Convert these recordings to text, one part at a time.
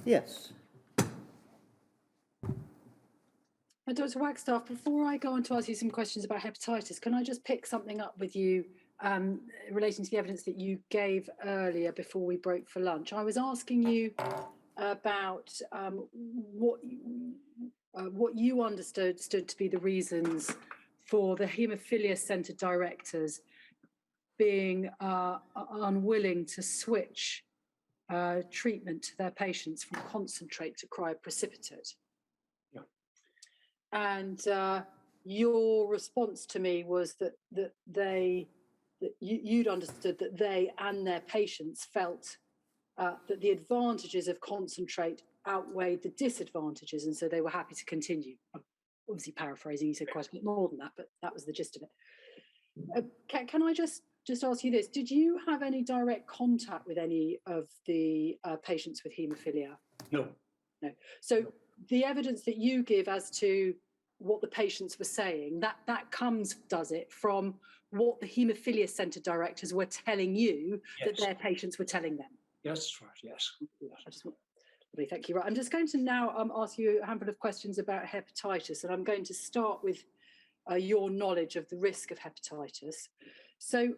Yes. Dr. Wagstaff, before I go on to ask you some questions about hepatitis, can I just pick something up with you relating to the evidence that you gave earlier before we broke for lunch? I was asking you about what you understood to be the reasons for the haemophilia centre directors being unwilling to switch treatment to their patients from concentrate to cryoprecipitate. Yeah. And your response to me was that you'd understood that they and their patients felt that the advantages of concentrate outweighed the disadvantages, and so they were happy to continue. I'm obviously paraphrasing, you said quite a bit more than that, but that was the gist of it. Can I just ask you this? Did you have any direct contact with any of the patients with haemophilia? No. No. So the evidence that you give as to what the patients were saying, that comes, does it, from what the haemophilia centre directors were telling you that their patients were telling them? Yes, that's right, yes. Thank you. Right, I'm just going to now ask you a handful of questions about hepatitis, and I'm going to start with your knowledge of the risk of hepatitis. So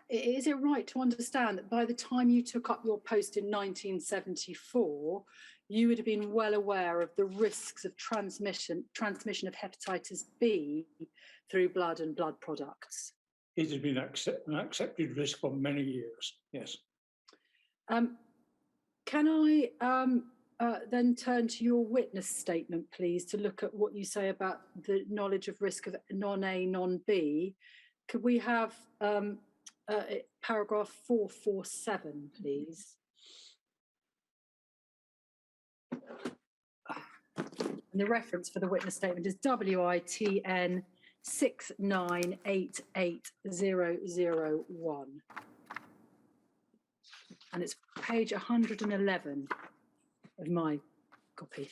is it right to understand that by the time you took up your post in 1974, you would have been well aware of the risks of transmission of hepatitis B through blood and blood products? It has been an accepted risk for many years, yes. Can I then turn to your witness statement, please, to look at what you say about the knowledge of risk of NonA, NonB? Could we have paragraph 447, please? And the reference for the witness statement is WITN 6988001. And it's page 111 of my copy.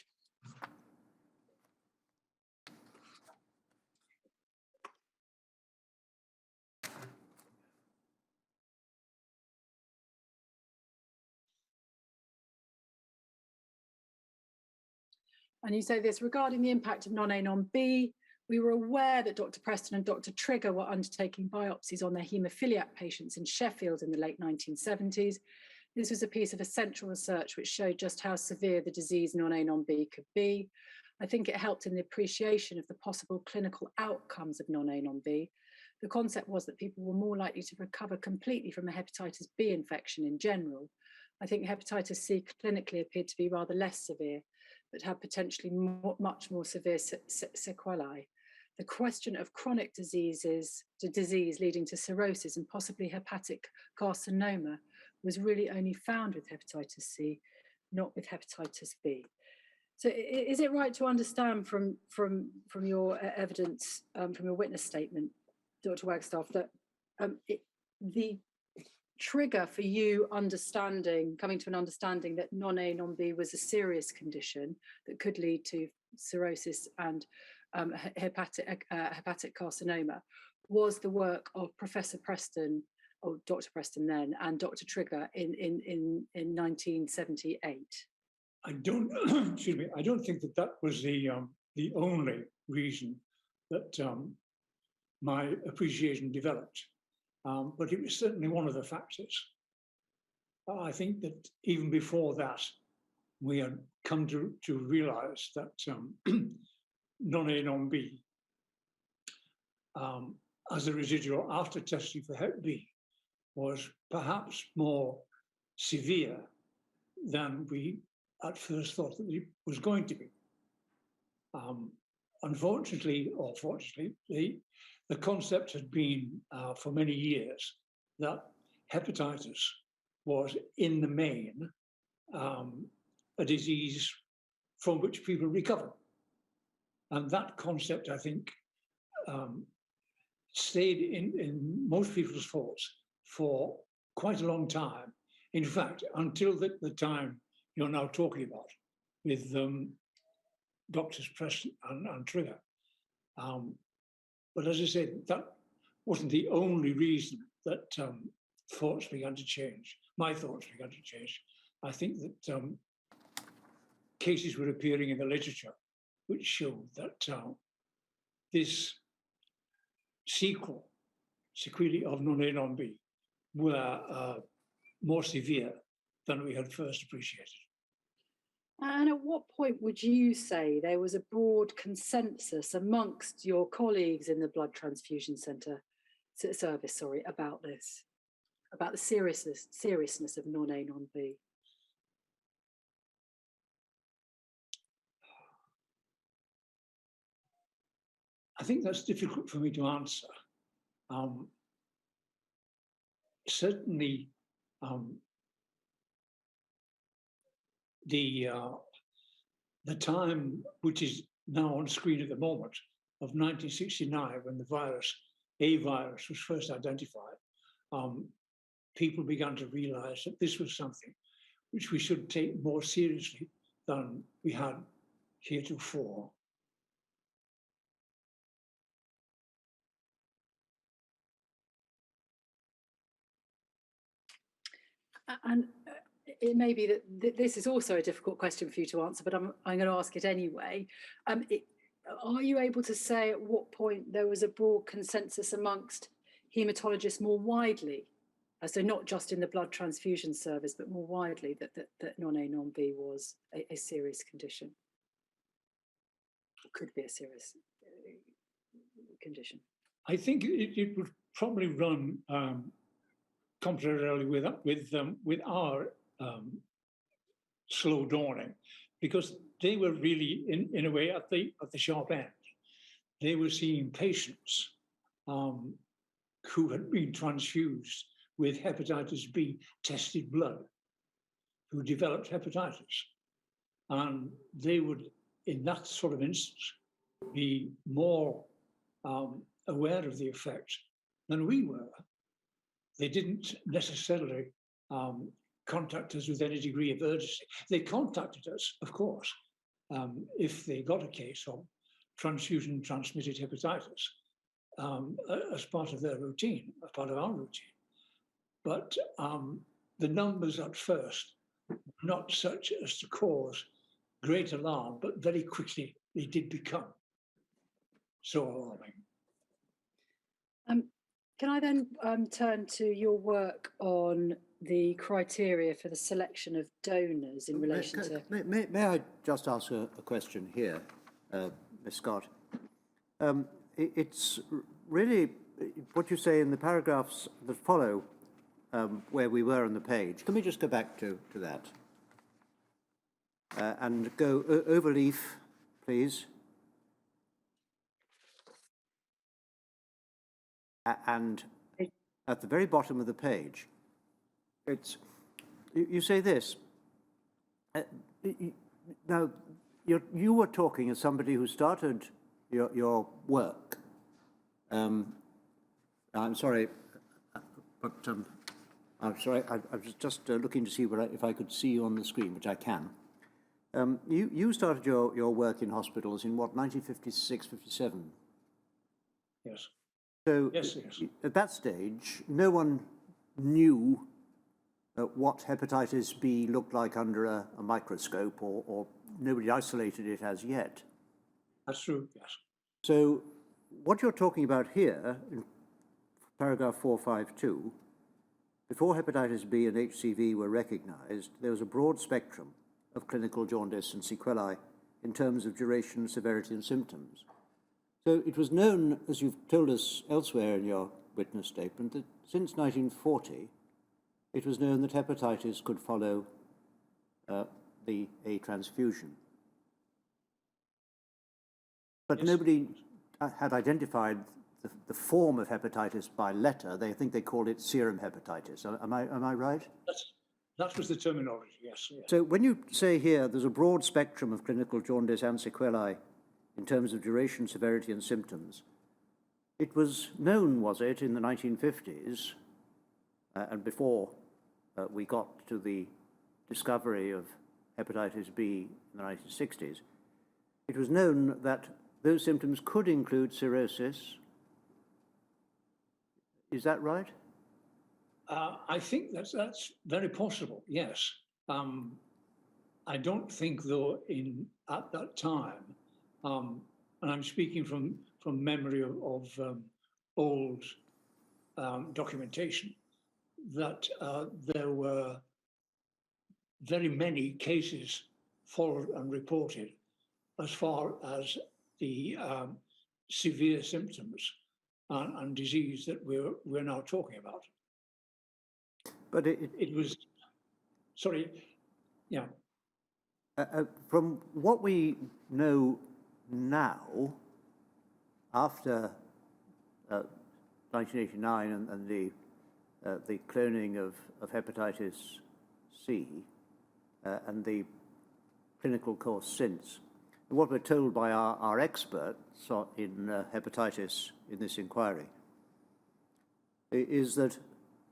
And you say this: regarding the impact of NonA, NonB, we were aware that Dr. Preston and Dr. Trigger were undertaking biopsies on their haemophiliac patients in Sheffield in the late 1970s. This was a piece of essential research which showed just how severe the disease NonA, NonB could be. I think it helped in the appreciation of the possible clinical outcomes of NonA, NonB. The concept was that people were more likely to recover completely from a hepatitis B infection in general. I think hepatitis C clinically appeared to be rather less severe, but had potentially much more severe sequelae. The question of chronic disease leading to cirrhosis and possibly hepatic carcinoma was really only found with hepatitis C, not with hepatitis B. So is it right to understand from your evidence, from your witness statement, Dr. Wagstaff, that the trigger for you coming to an understanding that NonA, NonB was a serious condition that could lead to cirrhosis and hepatic carcinoma was the work of Professor Preston, or Dr. Preston then, and Dr. Trigger in 1978? I don't, excuse me, I don't think that was the only reason that my appreciation developed. But it was certainly one of the factors. I think that even before that, we had come to realize that NonA, NonB, as a residual after testing for Hep B, was perhaps more severe than we at first thought that it was going to be. Unfortunately, or fortunately, the concept had been for many years that hepatitis was in the main a disease from which people recover. And that concept, I think, stayed in most people's thoughts for quite a long time. In fact, until the time you're now talking about with Doctors Preston and Trigger. But as I said, that wasn't the only reason that thoughts began to change. My thoughts began to change. I think that cases were appearing in the literature which showed that this sequelae of NonA, NonB were more severe than we had first appreciated. And at what point would you say there was a broad consensus amongst your colleagues in the blood transfusion service, about this, about the seriousness of NonA, NonB? I think that's difficult for me to answer. Certainly, the time which is now on screen at the moment of 1969, when a virus was first identified, people began to realize that this was something which we should take more seriously than we had heretofore. And it may be that this is also a difficult question for you to answer, but I'm going to ask it anyway. Are you able to say at what point there was a broad consensus amongst haematologists more widely, so not just in the blood transfusion service, but more widely, that NonA, NonB was a serious condition? Could be a serious condition. I think it would probably run contrarily with our slow dawning, because they were really in a way at the sharp end. They were seeing patients who had been transfused with hepatitis B tested blood, who developed hepatitis, and they would, in that sort of instance, be more aware of the effect than we were. They didn't necessarily contact us with any degree of urgency. They contacted us, of course, if they got a case of transfusion-transmitted hepatitis as part of their routine, as part of our routine. But the numbers at first were not such as to cause great alarm, but very quickly they did become so alarming. Can I then turn to your work on the criteria for the selection of donors in relation to... May I just ask a question here, Ms. Scott? It's really what you say in the paragraphs that follow where we were on the page. Can we just go back to that? And go over leaf, please. And at the very bottom of the page, you say this. Now, you were talking as somebody who started your work. I'm sorry, but I'm sorry. I was just looking to see if I could see you on the screen, which I can. You started your work in hospitals in what, 1956, 57? Yes. So yes. At that stage, no one knew what hepatitis B looked like under a microscope, or nobody isolated it as yet. That's true, yes. So what you're talking about here, in paragraph 452, before hepatitis B and HCV were recognized, there was a broad spectrum of clinical jaundice and sequelae in terms of duration, severity, and symptoms. So it was known, as you've told us elsewhere in your witness statement, that since 1940, it was known that hepatitis could follow a transfusion. But yes, nobody had identified the form of hepatitis by letter. They think they called it serum hepatitis. Am I right? That was the terminology, yes. So when you say here there's a broad spectrum of clinical jaundice and sequelae in terms of duration, severity, and symptoms, it was known, was it, in the 1950s, and before we got to the discovery of hepatitis B in the 1960s, it was known that those symptoms could include cirrhosis. Is that right? I think that's very possible, yes. I don't think, though, at that time, and I'm speaking from memory of old documentation, that there were very many cases followed and reported as far as the severe symptoms and disease that we're now talking about. But It was, sorry, yeah. from what we know now, after 1989 and the cloning of hepatitis C and the clinical course since, what we're told by our experts in hepatitis in this inquiry is that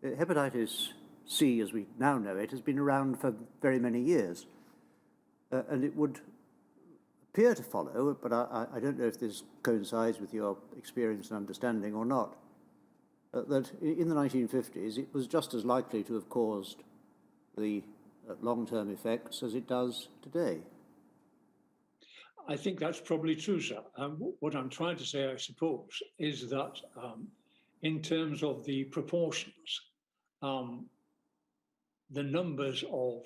hepatitis C, as we now know it, has been around for very many years. And it would appear to follow, but I don't know if this coincides with your experience and understanding or not, that in the 1950s it was just as likely to have caused the long-term effects as it does today. I think that's probably true, sir. What I'm trying to say, I suppose, is that in terms of the proportions, the numbers of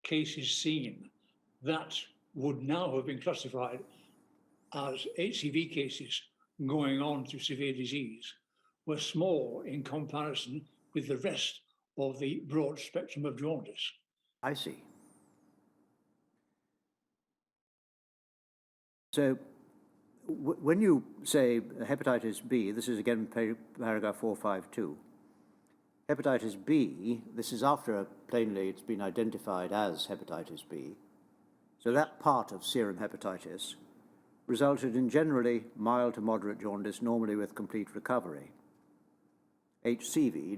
cases seen that would now have been classified as HCV cases going on to severe disease were small in comparison with the rest of the broad spectrum of jaundice. I see. So when you say hepatitis B, this is again paragraph 452, hepatitis B, this is after plainly it's been identified as hepatitis B. So that part of serum hepatitis resulted in generally mild to moderate jaundice, normally with complete recovery. HCV,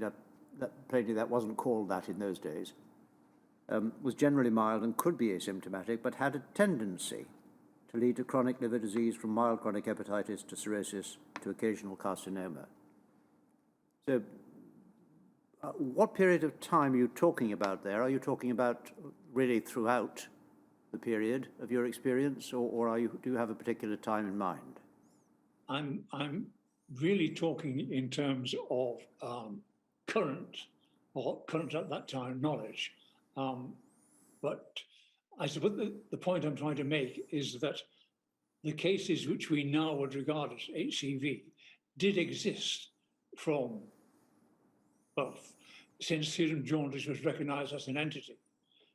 plainly that wasn't called that in those days, was generally mild and could be asymptomatic, but had a tendency to lead to chronic liver disease from mild chronic hepatitis to cirrhosis to occasional carcinoma. So what period of time are you talking about there? Are you talking about really throughout the period of your experience, or do you have a particular time in mind? I'm really talking in terms of current at that time knowledge. But I suppose the point I'm trying to make is that the cases which we now would regard as HCV did exist from, well, since serum jaundice was recognized as an entity.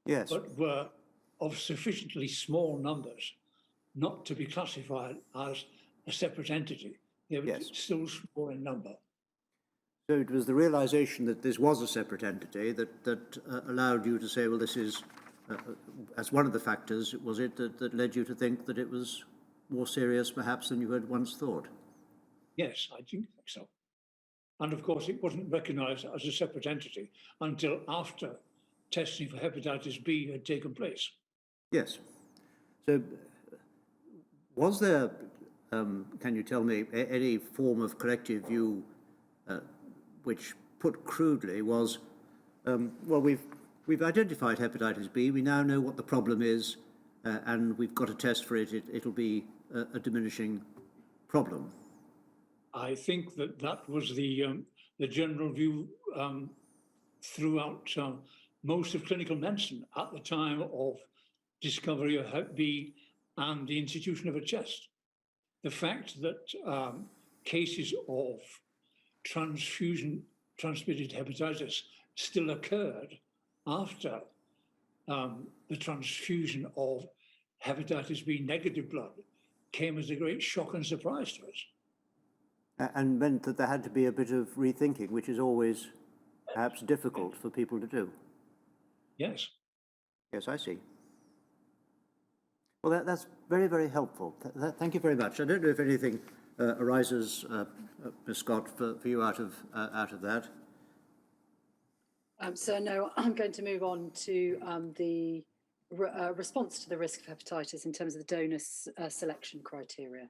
Yes. But were of sufficiently small numbers not to be classified as a separate entity. They were still small in number. So it was the realization that this was a separate entity that allowed you to say, well, this is, as one of the factors, was it that led you to think that it was more serious perhaps than you had once thought? Yes, I think so. And of course, it wasn't recognized as a separate entity until after testing for hepatitis B had taken place. Yes. So was there, can you tell me, any form of corrective view which, put crudely, was, well, we've identified hepatitis B, we now know what the problem is, and we've got a test for it, it'll be a diminishing problem? I think that was the general view throughout most of clinical medicine at the time of discovery of Hep B and the institution of a test. The fact that cases of transfusion-transmitted hepatitis still occurred after the transfusion of hepatitis B negative blood came as a great shock and surprise to us. And meant that there had to be a bit of rethinking, which is always perhaps difficult for people to do. Yes. Yes, I see. Well, that's very, very helpful. Thank you very much. I don't know if anything arises, Ms. Scott, for you out of that. So no, I'm going to move on to the response to the risk of hepatitis in terms of the donor selection criteria.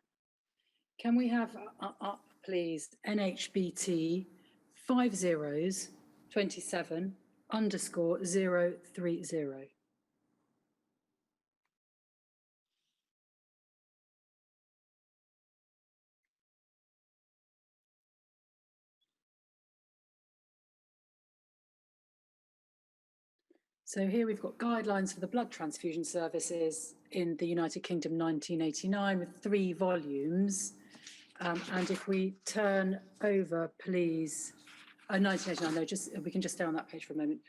Can we have up, please, NHBT 5027_030? So here we've got guidelines for the blood transfusion services in the United Kingdom 1989 with 3 volumes. And if we turn over, please, 1989, no, just we can just stay on that page for a moment.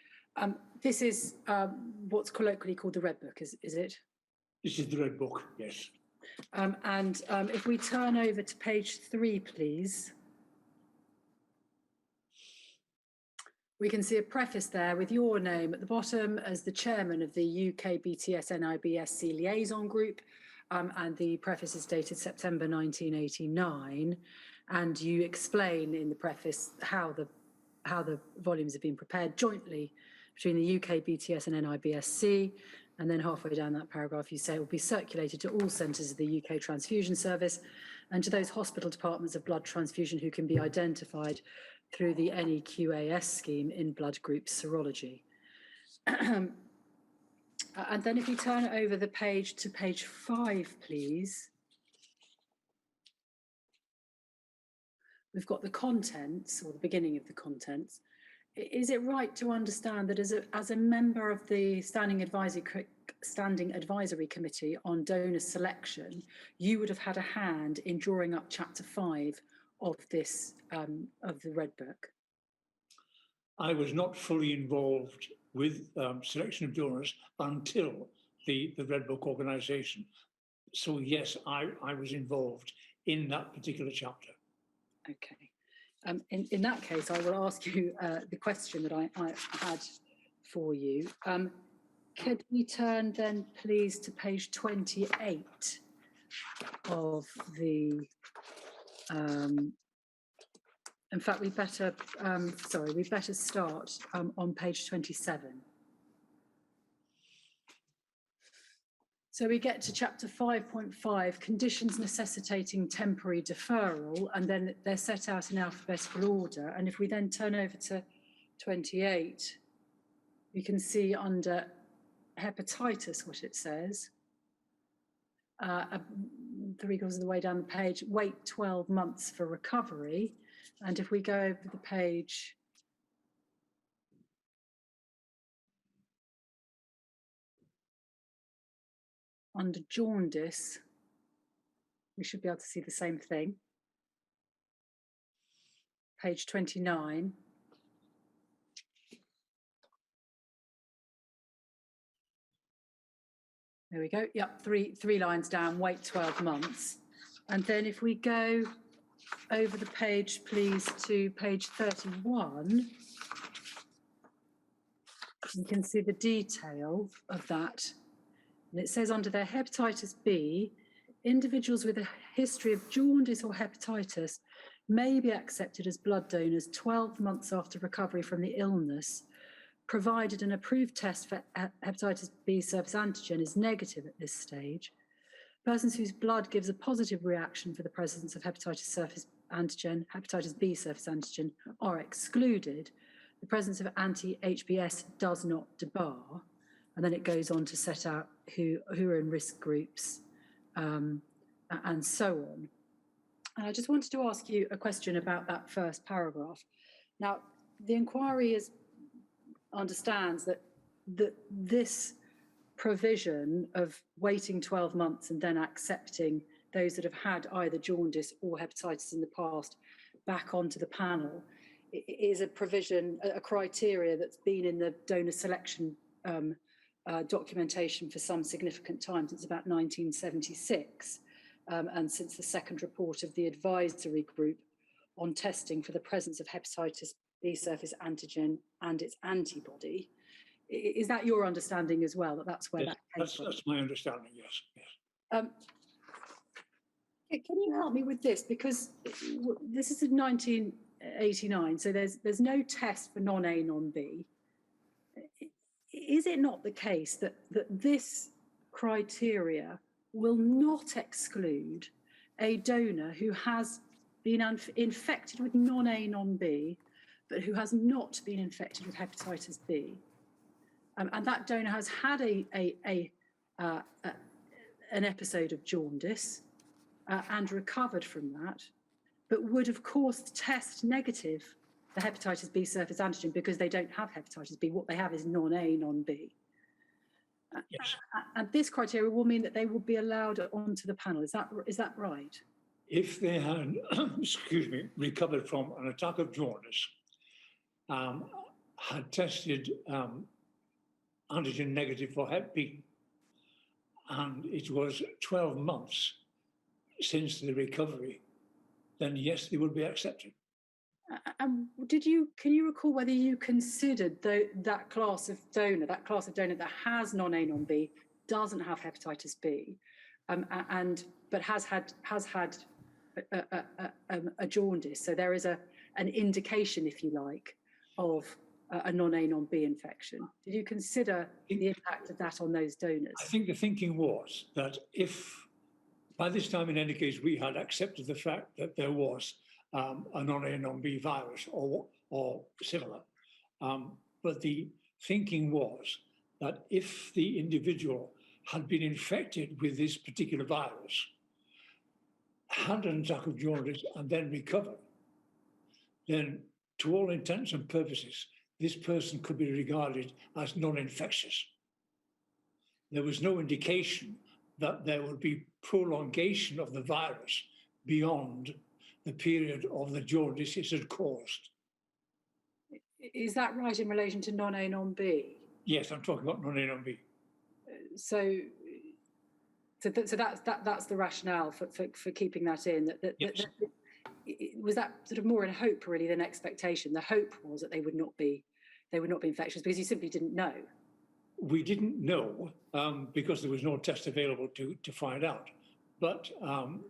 This is what's colloquially called the Red Book, is it? This is the Red Book, yes. And if we turn over to page 3, please. We can see a preface there with your name at the bottom as the chairman of the UK BTS NIBSC liaison group, and the preface is dated September 1989, and you explain in the preface how the volumes have been prepared jointly between the UK BTS and NIBSC, and then halfway down that paragraph you say it will be circulated to all centres of the UK Transfusion Service and to those hospital departments of blood transfusion who can be identified through the NEQAS scheme in blood group serology. And then if we turn over the page to page 5, please. We've got the contents, or the beginning of the contents. Is it right to understand that as a member of the Standing Advisory Committee on Donor Selection, you would have had a hand in drawing up Chapter 5 of this, of the Red Book? I was not fully involved with selection of donors until the Red Book organisation. So yes, I was involved in that particular chapter. Okay. In that case, I will ask you the question that I had for you. Could we turn then, please, to page 28 of the... in fact, we better, we better start on page 27. So we get to chapter 5.5, conditions necessitating temporary deferral, and then they're set out in alphabetical order. And if we then turn over to 28, you can see under hepatitis what it says. 3/4 of the way down the page, wait 12 months for recovery. And if we go over the page, under jaundice, we should be able to see the same thing. Page 29. There we go. Yep, three lines down, wait 12 months. And then if we go over the page, please, to page 31, you can see the detail of that. And it says under their hepatitis B, individuals with a history of jaundice or hepatitis may be accepted as blood donors 12 months after recovery from the illness, provided an approved test for hepatitis B surface antigen is negative at this stage. Persons whose blood gives a positive reaction for the presence of hepatitis surface antigen, hepatitis B surface antigen, are excluded. The presence of anti-HBs does not debar. And then it goes on to set out who are in risk groups and so on. And I just wanted to ask you a question about that first paragraph. Now, the inquiry understands that this provision of waiting 12 months and then accepting those that have had either jaundice or hepatitis in the past back onto the panel is a provision, a criteria that's been in the donor selection documentation for some significant time, since about 1976, and since the second report of the advisory group on testing for the presence of hepatitis B surface antigen and its antibody. Is that your understanding as well, that that's where yes, that came from? That's my understanding, yes. Can you help me with this? Because this is in 1989, so there's no test for NonA, NonB. Is it not the case that this criteria will not exclude a donor who has been infected with NonA, NonB, but who has not been infected with hepatitis B? And that donor has had an episode of jaundice and recovered from that, but would, of course, test negative the hepatitis B surface antigen because they don't have hepatitis B. What they have is non-A, non-B. Yes. And this criteria will mean that they will be allowed onto the panel. Is that right? If they had, excuse me, recovered from an attack of jaundice, had tested antigen negative for Hep B, and it was 12 months since the recovery, then yes, they would be accepted. And can you recall whether you considered that class of donor that has non-A, non-B, doesn't have hepatitis B, but has had a jaundice? So there is an indication, if you like, of a non-A, non-B infection. Did you consider the impact of that on those donors? I think the thinking was that if, by this time in any case, we had accepted the fact that there was a non-A, non-B virus or similar, but the thinking was that if the individual had been infected with this particular virus, had an attack of jaundice and then recovered, then to all intents and purposes, this person could be regarded as non-infectious. There was no indication that there would be prolongation of the virus beyond the period of the jaundice it had caused. Is that right in relation to non-A, non-B? Yes, I'm talking about non-A, non-B. So that's the rationale for keeping that in. Yes. Was that sort of more in hope really than expectation? The hope was that they would not be infectious because you simply didn't know. We didn't know because there was no test available to find out, but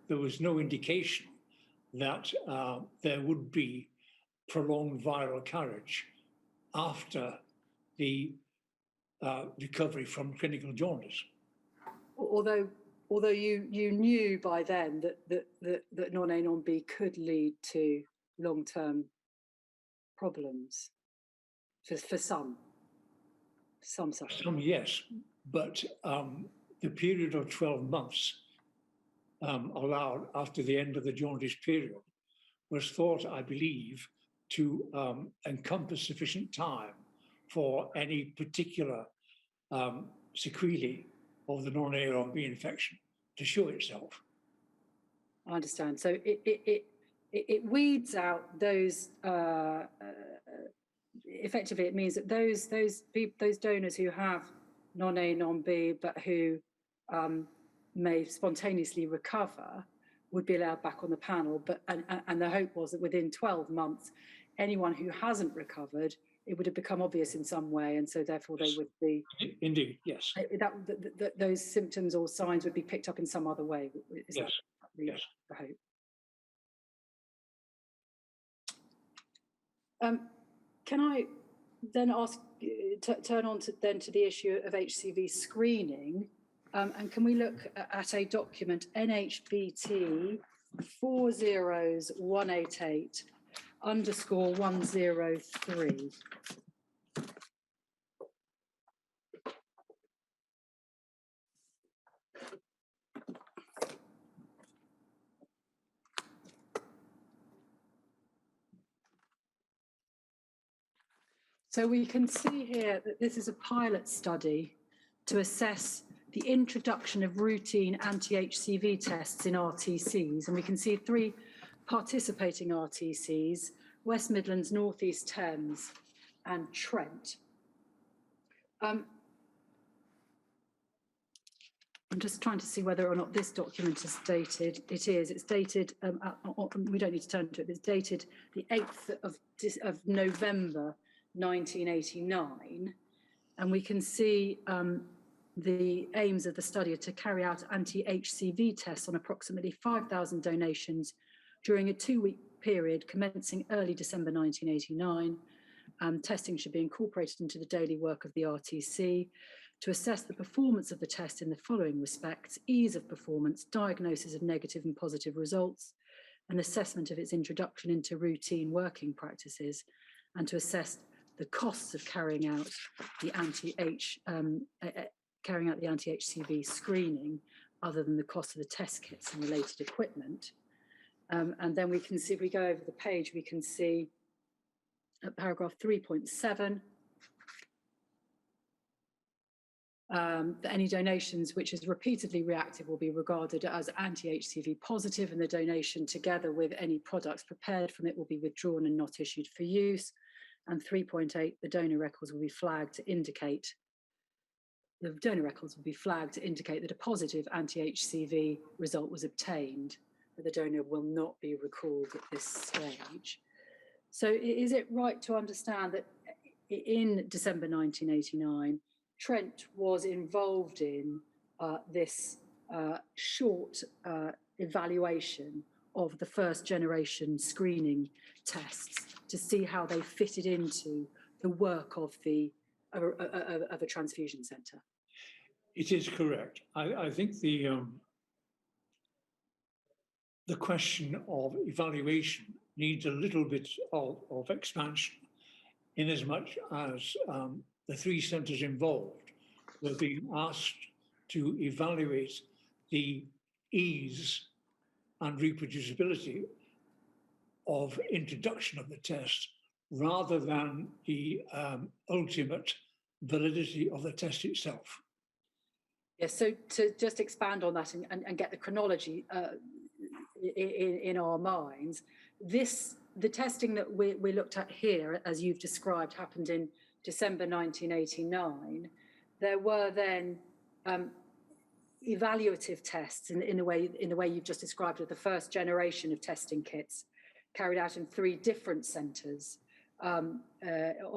there was no indication that there would be prolonged viral carriage after the recovery from clinical jaundice. Although you knew by then that non-A, non-B could lead to long-term problems for some suffering. Some, yes, but the period of 12 months allowed after the end of the jaundice period was thought, I believe, to encompass sufficient time for any particular sequelae of the non-A or non-B infection to show itself. I understand. So it weeds out those. Effectively, it means that those donors who have non-A, non-B, but who may spontaneously recover would be allowed back on the panel. But and the hope was that within 12 months, anyone who hasn't recovered, it would have become obvious in some way, and so therefore they would be. Indeed, yes. Those symptoms or signs would be picked up in some other way. Is yes. That yes. the hope? Can I then ask, turn on to the issue of HCV screening, and can we look at a document NHBT 40188_103? So we can see here that this is a pilot study to assess the introduction of routine anti-HCV tests in RTCs. And we can see 3 participating RTCs, West Midlands, North East Thames and Trent. I'm just trying to see whether or not this document is dated. It is. It's dated, we don't need to turn to it, it's dated the 8th of November, 1989, and we can see the aims of the study are to carry out anti-HCV tests on approximately 5,000 donations during a 2-week period commencing early December 1989. Testing should be incorporated into the daily work of the RTC to assess the performance of the test in the following respects: ease of performance, diagnosis of negative and positive results, and assessment of its introduction into routine working practices, and to assess the costs of carrying out the anti-HCV screening, other than the cost of the test kits and related equipment. And then we can see, if we go over the page, we can see at paragraph 3.7, that any donations which is repeatedly reactive will be regarded as anti-HCV positive, and the donation together with any products prepared from it will be withdrawn and not issued for use. And 3.8, the donor records will be flagged to indicate that a positive anti-HCV result was obtained, but the donor will not be recalled at this stage. So is it right to understand that in December 1989, Trent was involved in this short evaluation of the first generation screening tests to see how they fitted into the work of a transfusion centre? It is correct. I think the question of evaluation needs a little bit of expansion, in as much as the three centres involved were being asked to evaluate the ease and reproducibility of introduction of the test rather than the ultimate validity of the test itself. Yes, so to just expand on that and get the chronology in our minds, the testing that we looked at here, as you've described, happened in December 1989. There were then evaluative tests in the way you've just described, with the first generation of testing kits carried out in 3 different centres of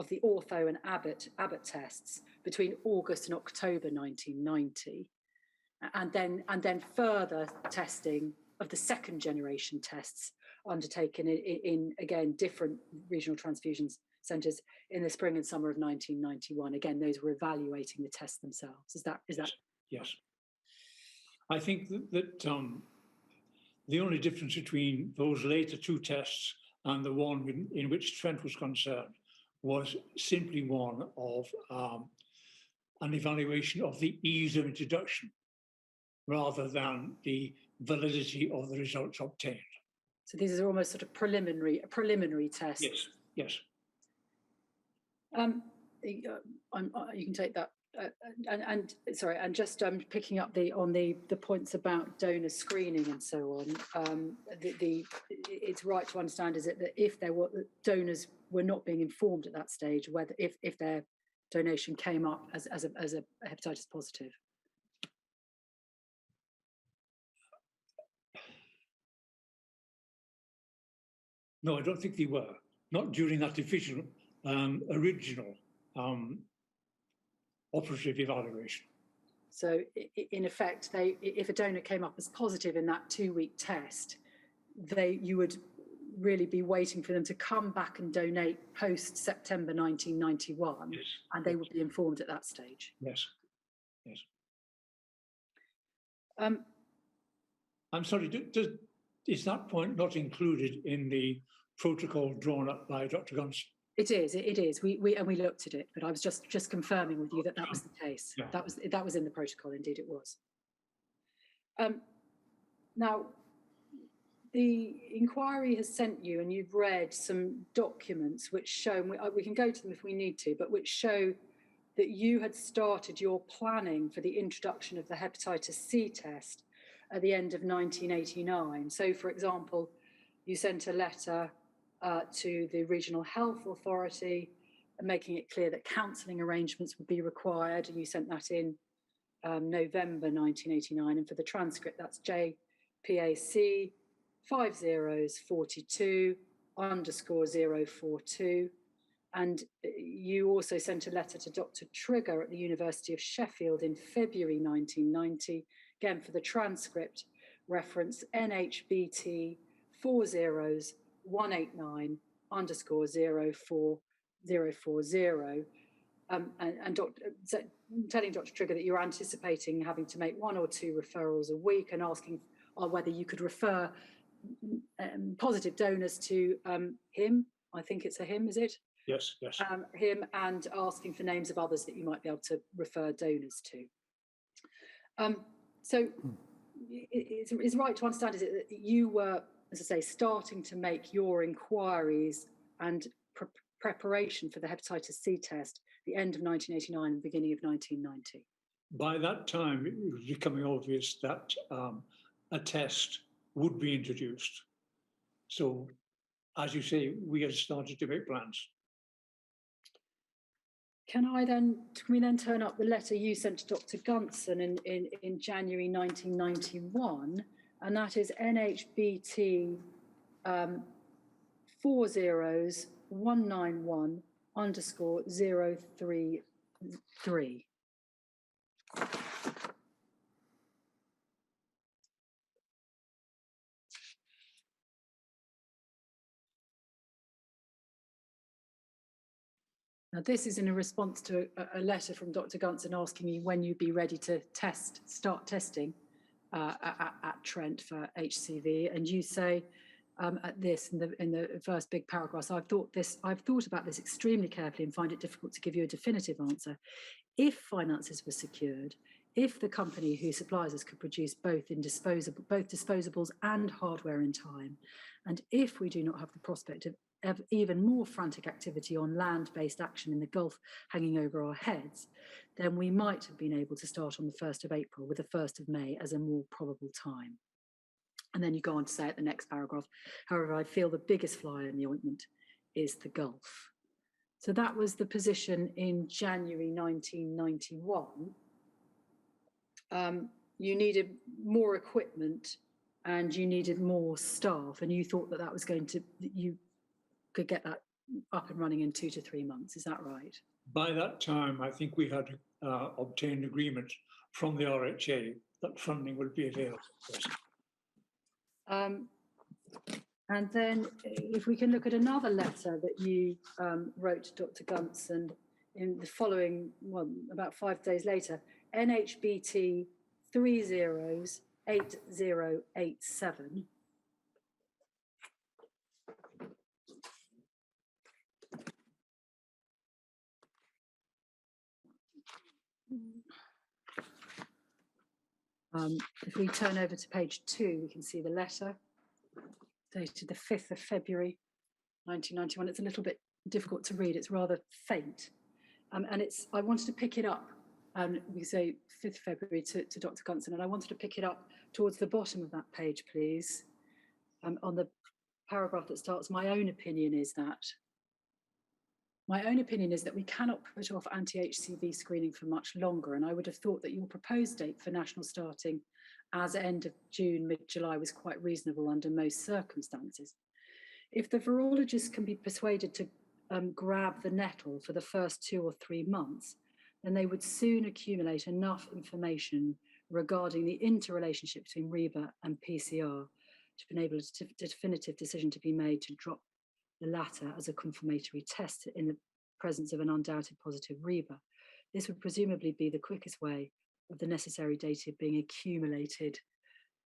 the Ortho and Abbott tests between August and October 1990, and then further testing of the second generation tests undertaken in again different regional transfusion centres in the spring and summer of 1991. Again, those were evaluating the tests themselves. Is that? Yes. I think that the only difference between those later 2 tests and the one in which Trent was concerned was simply one of an evaluation of the ease of introduction rather than the validity of the results obtained. So these are almost sort of preliminary tests. Yes. You can take that. And just picking up the points about donor screening and so on. It's right to understand, is it, that if donors were not being informed at that stage whether if their donation came up as a hepatitis positive? No, I don't think they were. Not during that official original operative evaluation. So in effect, if a donor came up as positive in that 2-week test, you would really be waiting for them to come back and donate post September 1991, yes. And they would be informed at that stage. Yes. I'm sorry, is that point not included in the protocol drawn up by Dr. Gunston? It is. We looked at it, but I was just confirming with you that was the case. Yeah. That was in the protocol. Indeed, it was. Now, the inquiry has sent you, and you've read some documents which show, we can go to them if we need to, but which show that you had started your planning for the introduction of the hepatitis C test at the end of 1989. So, for example, you sent a letter to the Regional Health Authority, making it clear that counselling arrangements would be required, and you sent that in November 1989. And for the transcript, that's JPAC 5042_042. And you also sent a letter to Dr. Trigger at the University of Sheffield in February 1990, again for the transcript, reference NHBT 40189_04040, and telling Dr. Trigger that you're anticipating having to make 1 or 2 referrals a week, and asking whether you could refer positive donors to him. I think it's a him, is it? Yes. Him, and asking for names of others that you might be able to refer donors to. So it's right to understand, is it, that you were, as I say, starting to make your inquiries and preparation for the hepatitis C test, the end of 1989 and beginning of 1990. By that time, it was becoming obvious that a test would be introduced. So, as you say, we had started to make plans. Can we then turn up the letter you sent to Dr. Gunson in January 1991, and that is NHBT 40191_033. Now, this is in a response to a letter from Dr. Gunson asking me when you'd be ready to start testing at Trent for HCV, and you say at this in the first big paragraph, I've thought about this extremely carefully and find it difficult to give you a definitive answer. If finances were secured, if the company who supplies us could produce both disposables and hardware in time, and if we do not have the prospect of even more frantic activity on land-based action in the Gulf hanging over our heads, then we might have been able to start on the 1st of April with the 1st of May as a more probable time. And then you go on to say at the next paragraph, however, I feel the biggest fly in the ointment is the Gulf. So that was the position in January 1991. You needed more equipment and you needed more staff, and you thought that was going to, you could get that up and running in 2 to 3 months. Is that right? By that time, I think we had obtained agreement from the RHA that funding would be available. And then if we can look at another letter that you wrote to Dr. Gunson in the following, well, about 5 days later, NHBT 308087. If we turn over to page 2, we can see the letter dated the 5th of February 1991. It's a little bit difficult to read. It's rather faint. And I wanted to pick it up, we say 5th of February to Dr. Gunson, and I wanted to pick it up towards the bottom of that page, please, on the paragraph that starts, my own opinion is that we cannot put off anti-HCV screening for much longer, and I would have thought that your proposed date for national starting as end of June, mid-July was quite reasonable under most circumstances. If the virologists can be persuaded to grab the nettle for the first 2 or 3 months, then they would soon accumulate enough information regarding the interrelationship between REBA and PCR to enable a definitive decision to be made to drop the latter as a confirmatory test in the presence of an undoubted positive REBA. This would presumably be the quickest way of the necessary data being accumulated,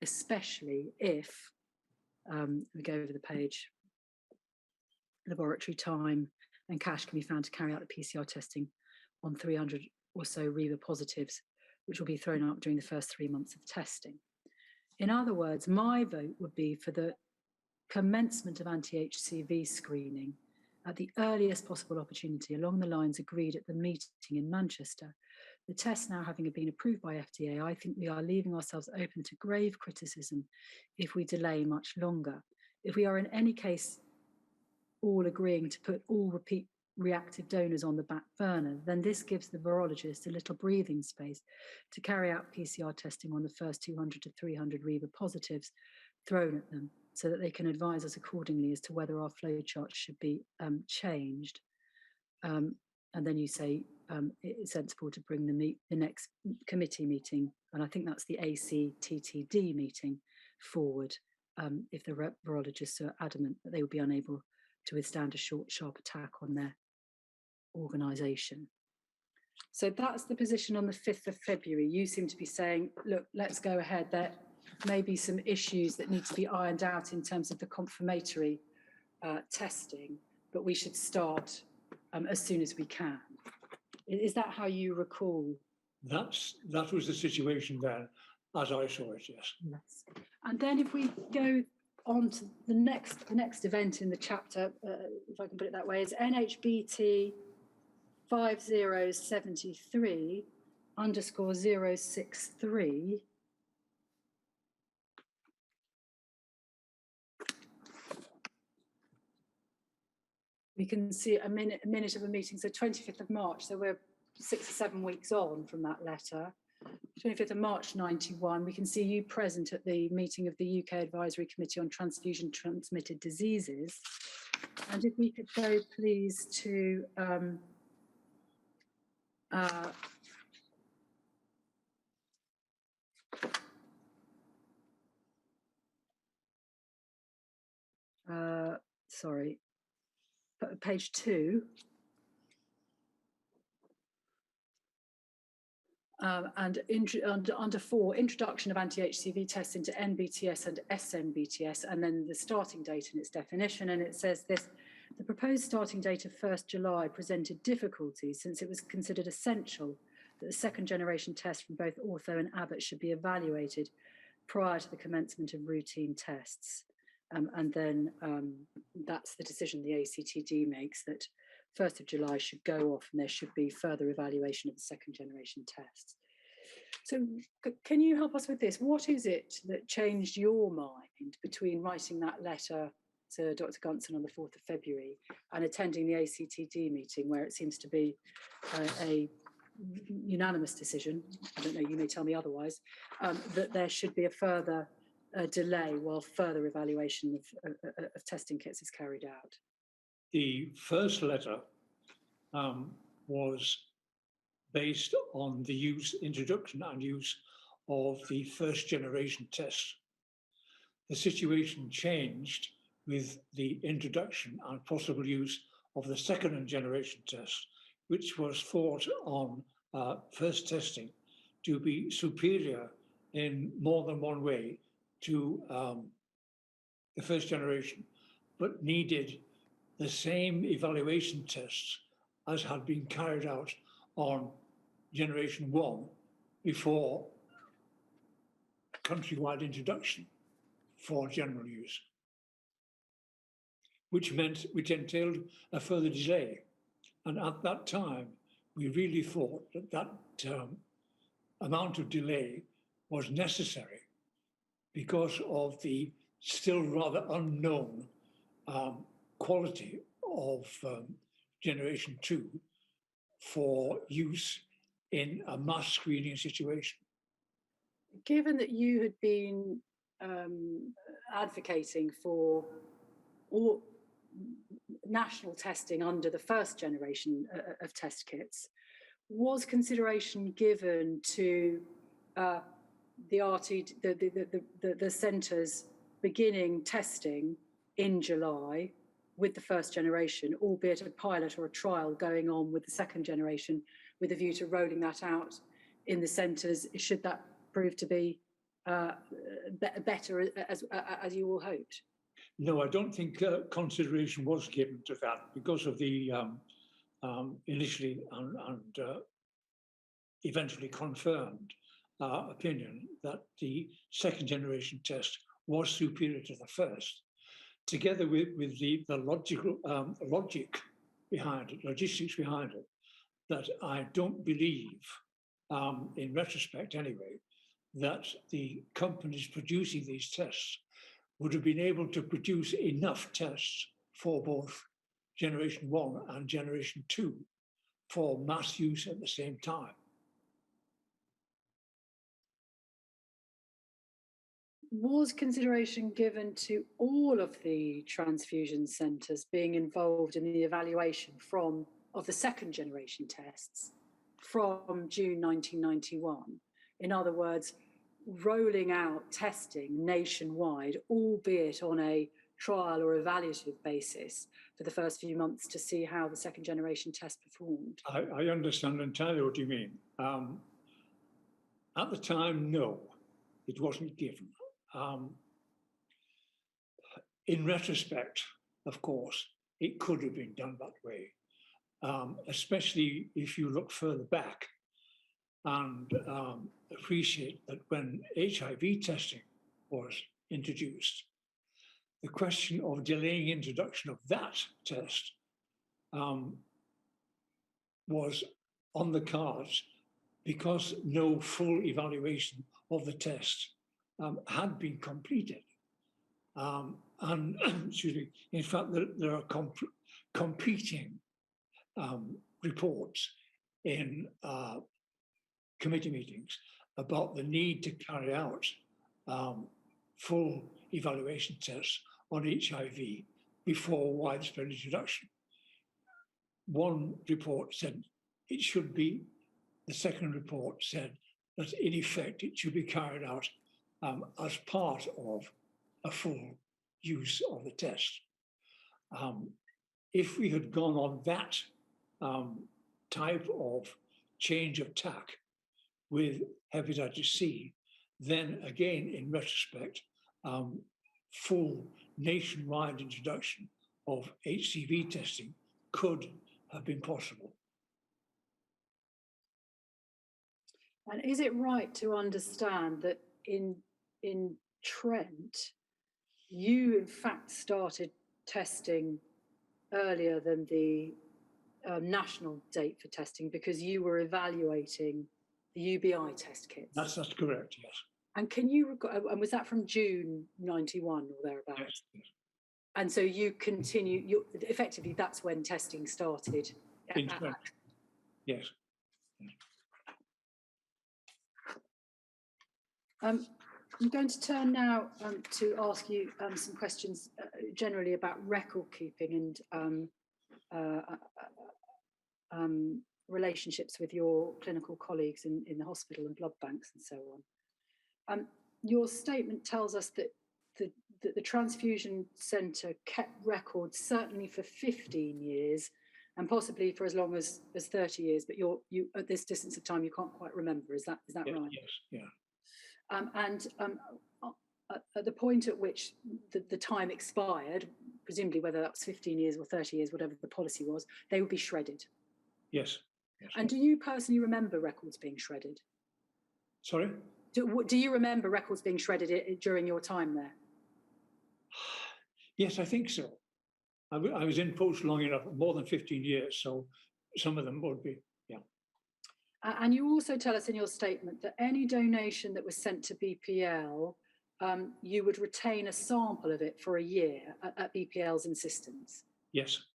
especially if, we go over the page, laboratory time and cash can be found to carry out the PCR testing on 300 or so REBA positives, which will be thrown out during the first 3 months of testing. In other words, my vote would be for the commencement of anti-HCV screening at the earliest possible opportunity along the lines agreed at the meeting in Manchester. The test now having been approved by FDA, I think we are leaving ourselves open to grave criticism if we delay much longer. If we are in any case all agreeing to put all repeat reactive donors on the back burner, then this gives the virologist a little breathing space to carry out PCR testing on the first 200 to 300 REBA positives thrown at them, so that they can advise us accordingly as to whether our flowchart should be changed. And then you say it's sensible to bring the next committee meeting, and I think that's the ACTTD meeting, forward if the virologists are adamant that they will be unable to withstand a short, sharp attack on their organisation. So that's the position on the 5th of February. You seem to be saying, look, let's go ahead. There may be some issues that need to be ironed out in terms of the confirmatory testing, but we should start as soon as we can. Is that how you recall? That was the situation then, as I saw it, yes. Yes. And then if we go on to the next event in the chapter, if I can put it that way, is NHBT 5073_063. We can see a minute of a meeting, so 25th of March, so we're 6 or 7 weeks on from that letter. 25th of March 91, we can see you present at the meeting of the UK Advisory Committee on Transfusion Transmitted Diseases. And if we could go please to sorry, page 2. And under 4, introduction of anti-HCV tests into NBTS and SNBTS, and then the starting date and its definition. And it says this: the proposed starting date of 1st July presented difficulties since it was considered essential that the second generation test from both Ortho and Abbott should be evaluated prior to the commencement of routine tests. And then that's the decision the ACTD makes, that 1st of July should go off and there should be further evaluation of the second generation tests. So can you help us with this? What is it that changed your mind between writing that letter to Dr. Gunson on the 4th of February and attending the ACTD meeting, where it seems to be a unanimous decision, I don't know, you may tell me otherwise, that there should be a further delay while further evaluation of testing kits is carried out? The first letter was based on the introduction and use of the first generation tests. The situation changed with the introduction and possible use of the second generation test, which was thought on first testing to be superior in more than one way to the first generation, but needed the same evaluation tests as had been carried out on generation 1 before countrywide introduction for general use, which entailed a further delay. And at that time, we really thought that amount of delay was necessary because of the still rather unknown quality of generation 2 for use in a mass screening situation. Given that you had been advocating for all national testing under the first generation of test kits, was consideration given to the centres beginning testing in July with the first generation, albeit a pilot or a trial going on with the second generation, with a view to rolling that out in the centres, should that prove to be better as you all hoped? No, I don't think consideration was given to that because of the initially and eventually confirmed opinion that the second generation test was superior to the first, together with the logical logistics behind it, that I don't believe, in retrospect anyway, that the companies producing these tests would have been able to produce enough tests for both generation 1 and generation 2 for mass use at the same time. Was consideration given to all of the transfusion centres being involved in the evaluation of the second generation tests from June 1991? In other words, rolling out testing nationwide, albeit on a trial or evaluative basis for the first few months to see how the second generation test performed? I understand entirely what you mean. At the time, no, it wasn't given. In retrospect, of course, it could have been done that way, especially if you look further back and appreciate that when HIV testing was introduced, the question of delaying introduction of that test was on the cards because no full evaluation of the test had been completed. And excuse me, in fact, there are competing reports in committee meetings about the need to carry out full evaluation tests on HIV before widespread introduction. One report said it should be, the second report said that in effect it should be carried out as part of a full use of the test. If we had gone on that type of change of tack with hepatitis C, then again, in retrospect, full nationwide introduction of HCV testing could have been possible. And is it right to understand that in Trent, you in fact started testing earlier than the national date for testing because you were evaluating the UBI test kits? That's correct, yes. And can you, and was that from June 91 or thereabouts? Yes. And so you continue, effectively that's when testing started? Yes. I'm going to turn now to ask you some questions generally about record keeping and relationships with your clinical colleagues in the hospital and blood banks and so on. Your statement tells us that the Transfusion Centre kept records certainly for 15 years and possibly for as long as 30 years, but you at this distance of time you can't quite remember. Is that right? Yes, yeah. At the point at which the time expired, presumably whether that was 15 years or 30 years, whatever the policy was, they would be shredded. Yes. And do you personally remember records being shredded? Sorry? Do you remember records being shredded during your time there? Yes, I think so. I was in post long enough, more than 15 years, so some of them would be, yeah. And you also tell us in your statement that any donation that was sent to BPL, you would retain a sample of it for a year at BPL's insistence. Yes.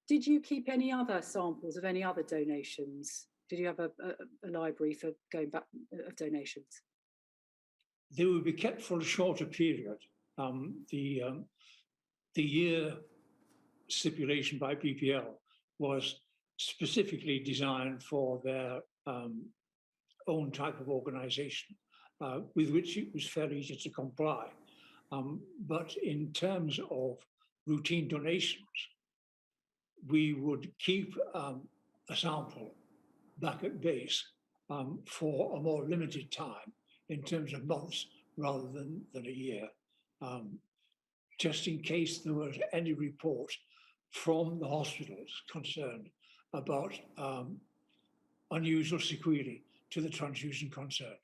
Did you keep any other samples of any other donations? Did you have a library for going back of donations? They would be kept for a shorter period. The year stipulation by BPL was specifically designed for their own type of organisation, with which it was fairly easy to comply. But in terms of routine donations, we would keep a sample back at base for a more limited time in terms of months rather than a year, just in case there was any report from the hospitals concerned about unusual sequelae to the transfusion concerned.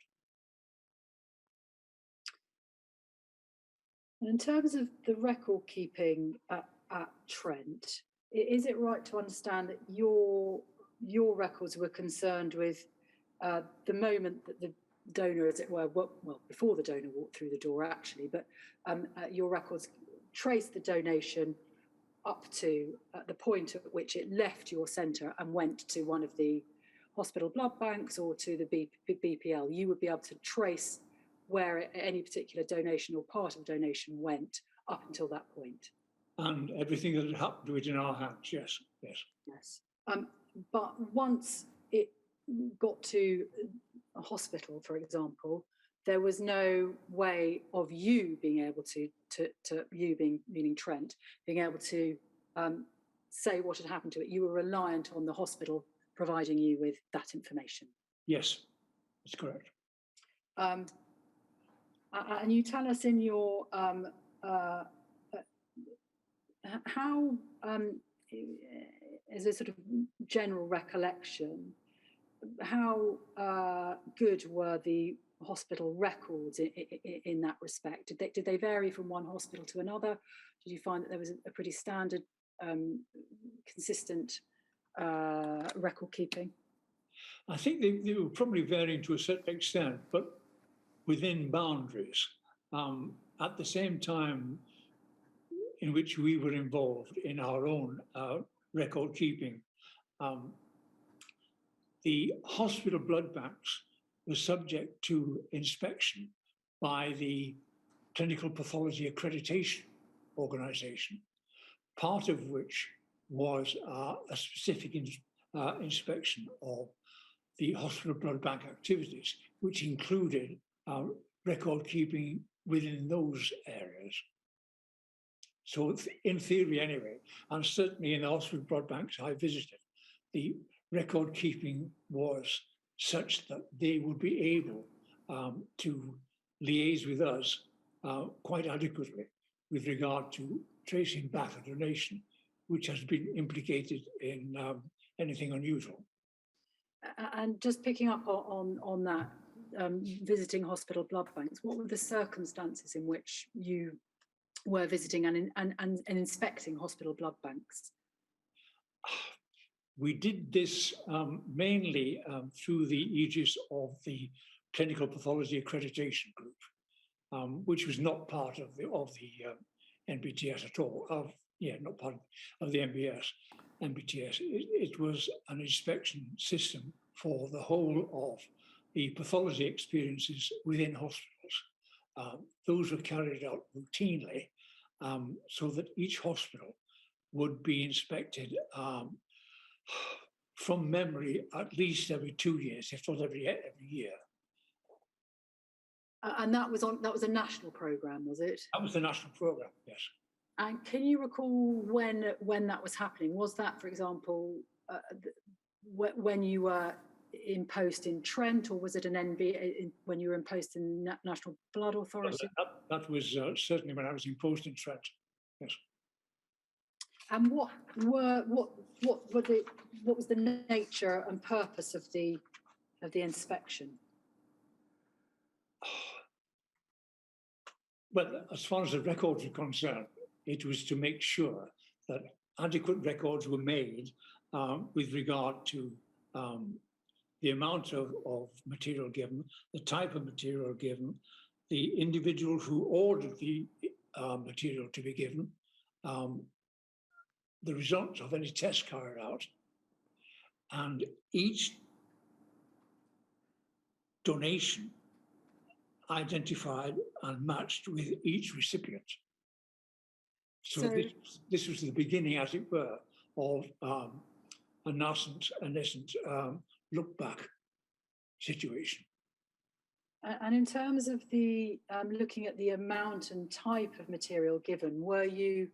In terms of the record keeping at Trent, is it right to understand that your records were concerned with the moment that the donor, as it were, well, before the donor walked through the door actually, but your records traced the donation up to the point at which it left your centre and went to one of the hospital blood banks or to the BPL? You would be able to trace where any particular donation or part of donation went up until that point. And everything that had happened to it in our hands, yes, yes. Yes. But once it got to a hospital, for example, there was no way of you being able to you meaning Trent, being able to say what had happened to it. You were reliant on the hospital providing you with that information. Yes, that's correct. And you tell us in your how, as a sort of general recollection, how good were the hospital records in that respect? Did they vary from one hospital to another? Did you find that there was a pretty standard, consistent record keeping? I think they were probably varying to a certain extent, but within boundaries. At the same time in which we were involved in our own record keeping, the hospital blood banks were subject to inspection by the Clinical Pathology Accreditation Organization, part of which was a specific inspection of the hospital blood bank activities, which included record keeping within those areas. So in theory anyway, and certainly in the hospital blood banks I visited, the record keeping was such that they would be able to liaise with us quite adequately with regard to tracing back a donation which has been implicated in anything unusual. And just picking up on that, visiting hospital blood banks, what were the circumstances in which you were visiting and inspecting hospital blood banks? We did this mainly through the aegis of the Clinical Pathology Accreditation Group, which was not part of the NBTS at all. Not part of the NBTS. It was an inspection system for the whole of the pathology experiences within hospitals. Those were carried out routinely, so that each hospital would be inspected from memory at least every 2 years, if not every year. And that was a national programme, was it? That was the national programme, yes. And can you recall when that was happening? Was that, for example, when you were in post in Trent, or was it an NB when you were in post in National Blood Authority? That was certainly when I was in post in Trent, yes. And what was the nature and purpose of the inspection? Well, as far as the records are concerned, it was to make sure that adequate records were made with regard to the amount of material given, the type of material given, the individual who ordered the material to be given, the results of any tests carried out, and each donation identified and matched with each recipient. So this was the beginning, as it were, of a nascent look back situation. And in terms of the looking at the amount and type of material given, were you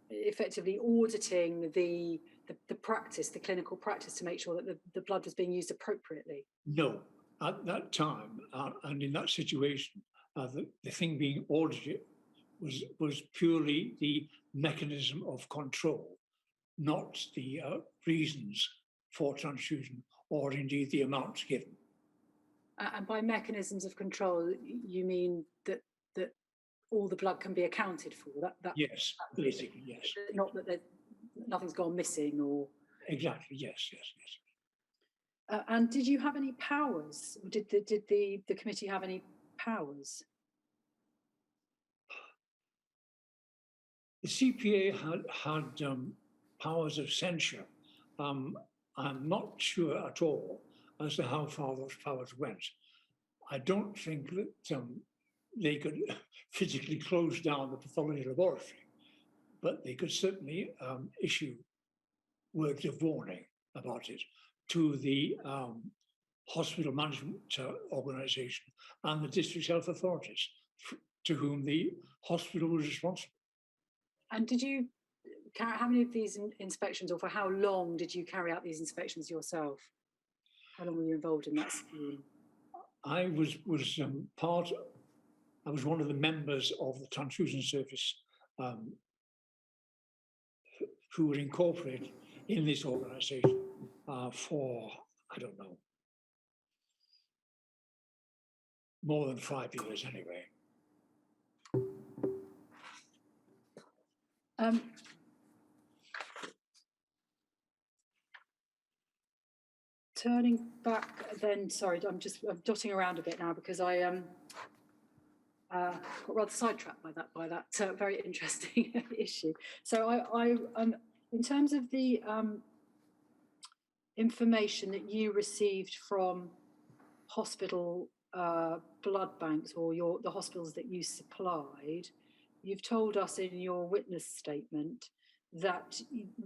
effectively auditing the practice, the clinical practice, to make sure that the blood was being used appropriately? No, at that time and in that situation, the thing being audited was purely the mechanism of control, not the reasons for transfusion or indeed the amounts given. And by mechanisms of control, you mean that all the blood can be accounted for? Yes, basically, yes. Not that nothing's gone missing, or... Exactly, yes. And did you have any powers? Or did the committee have any powers? The CPA had powers of censure. I'm not sure at all as to how far those powers went. I don't think that they could physically close down the pathology laboratory, but they could certainly issue words of warning about it to the hospital management organisation and the district health authorities to whom the hospital was responsible. And did you, how many of these inspections, or for how long did you carry out these inspections yourself? How long were you involved in that scheme? I was one of the members of the transfusion service who were incorporated in this organisation for, I don't know, more than 5 years anyway. Turning back then, sorry, I'm dotting around a bit now because I got rather sidetracked by that very interesting issue. So I in terms of the information that you received from hospital blood banks or the hospitals that you supplied, you've told us in your witness statement that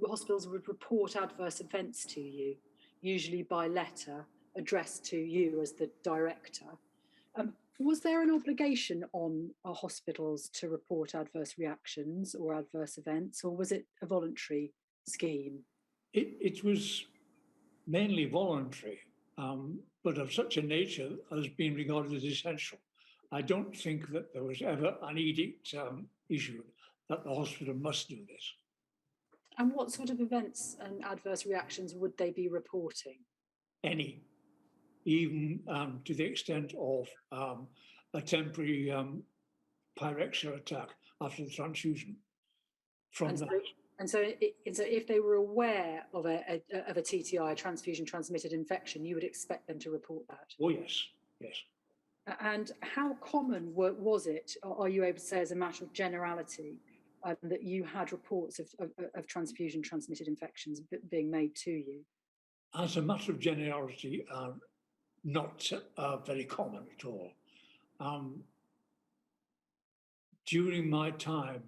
hospitals would report adverse events to you, usually by letter addressed to you as the director. Was there an obligation on hospitals to report adverse reactions or adverse events, or was it a voluntary scheme? It was mainly voluntary, but of such a nature as being regarded as essential. I don't think that there was ever an edict issued that the hospital must do this. And what sort of events and adverse reactions would they be reporting? Any, even to the extent of a temporary pyrexia attack after the transfusion. And so if they were aware of a TTI, a transfusion transmitted infection, you would expect them to report that? Oh, yes, yes. And how common was it, or are you able to say as a matter of generality, that you had reports of transfusion transmitted infections being made to you? As a matter of generality, not very common at all. During my time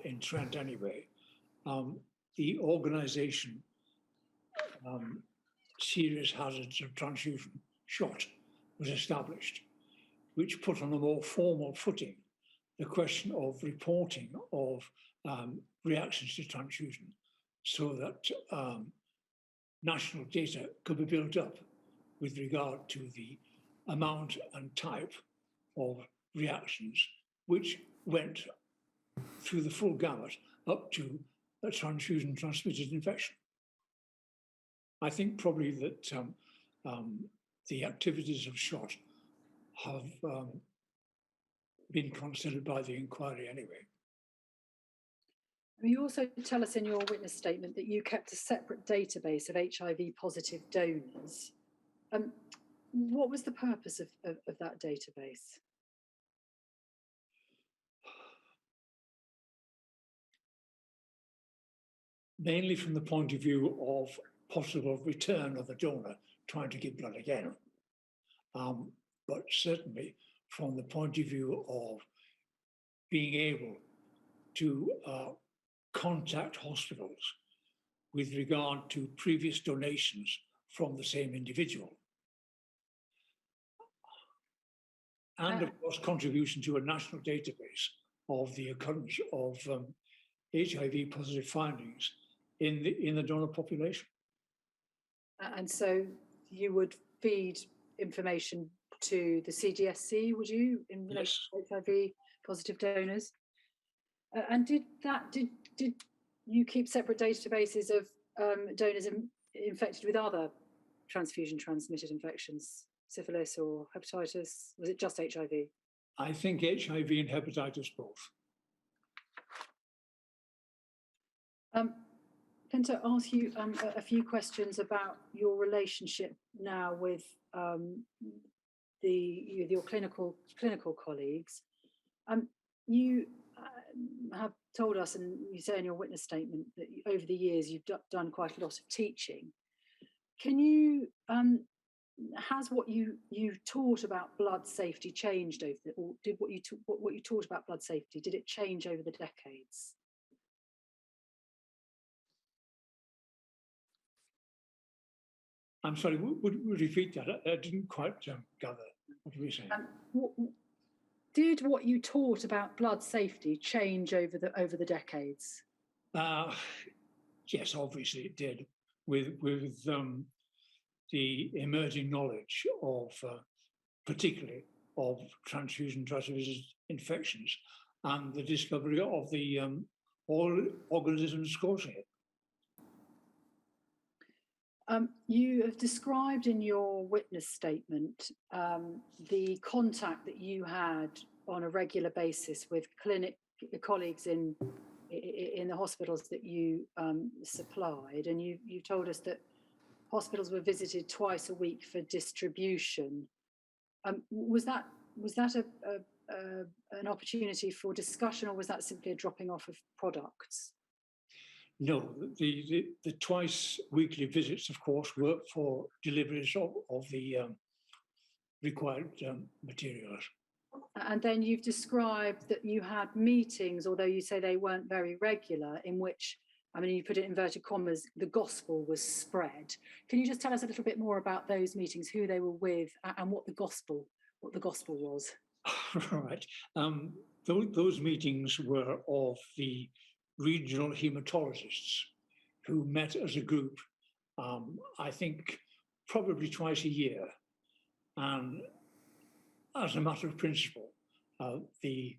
in Trent anyway, the organisation Serious Hazards of Transfusion, SHOT, was established, which put on a more formal footing the question of reporting of reactions to transfusion so that national data could be built up with regard to the amount and type of reactions, which went through the full gamut up to a transfusion transmitted infection. I think probably that the activities of SHOT have been considered by the inquiry anyway. You also tell us in your witness statement that you kept a separate database of HIV positive donors. What was the purpose of that database? Mainly from the point of view of possible return of a donor trying to give blood again. But certainly from the point of view of being able to contact hospitals with regard to previous donations from the same individual. And of course, contribution to a national database of the occurrence of HIV positive findings in the donor population. And so you would feed information to the CDSC, would you, in relation to HIV positive donors? And did you keep separate databases of donors infected with other transfusion transmitted infections, syphilis or hepatitis? Was it just HIV? I think HIV and hepatitis both. Can I ask you a few questions about your relationship now with your clinical colleagues? You have told us, and you say in your witness statement, that over the years you've done quite a lot of teaching. Can you has what you taught about blood safety changed over or did what you taught about blood safety, did it change over the decades? I'm sorry, would you repeat that? I didn't quite gather what you were saying. Did what you taught about blood safety change over the decades? Yes, obviously it did. With the emerging knowledge of, particularly of transfusion transmitted infections and the discovery of the all organisms causing it. You have described in your witness statement the contact that you had on a regular basis with colleagues in the hospitals that you supplied, and you told us that hospitals were visited twice a week for distribution. Was that an opportunity for discussion, or was that simply a dropping off of products? No, the twice weekly visits, of course, were for deliveries of the required materials. And then you've described that you had meetings, although you say they weren't very regular, in which, I mean, you put it in inverted commas, the gospel was spread. Can you just tell us a little bit more about those meetings, who they were with, and what the gospel was? Right. Those meetings were of the regional hematologists who met as a group, I think probably twice a year. And as a matter of principle, the